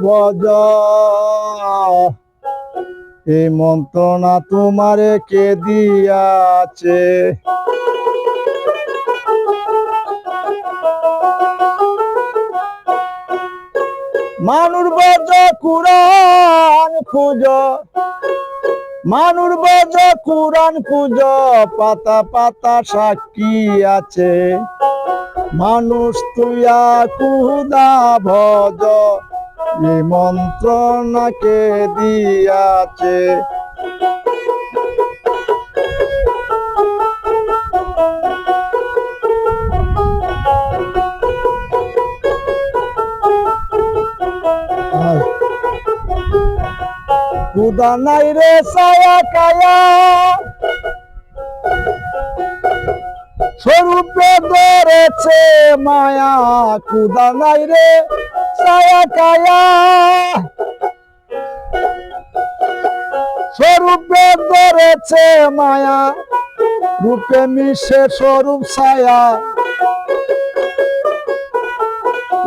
ভজ এই মন্ত্রণা তোমারে কে দিয়াছে। মানুষ বজ কুরআন খুঁজ, মানুষ বজ কুরআন খুঁজ, পাতা পাতা সাক্ষী আছে। মানুষ তুইয়া খুদা ভজ এই মন্ত্রণা কে দিয়াছে। খুদা নাই রে ছায়া কায়া, স্বরূপে ধরেছে মায়া। খুদা নাই রে ছায়া কায়া, স্বরূপে ধরেছে মায়া। রূপে মিশে স্বরূপ ছায়া,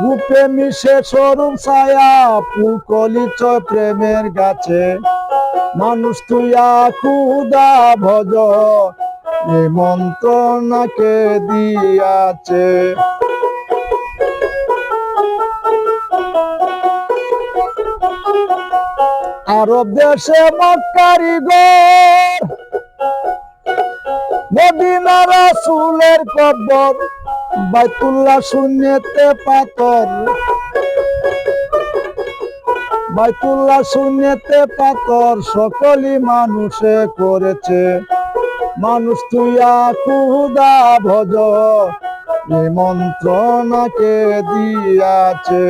রূপে মিশে স্বরূপ ছায়া। ফুলকলি চয় প্রেমের গাছে, মানুষ তুইয়া খুদা ভজ এই মন্ত্রণা কে দিয়াছে। আরব দেশে মক্কারি ঘর, মদিনা রাসূলের কবর। বাইতুল্লাহ শূন্যতে পাথর, বাইতুল্লাহ শূন্যতে পাথর। সকলই মানুষে করেছে, মানুষ তুইয়া খুদা ভজ এই মন্ত্রণা কে দিয়াছে।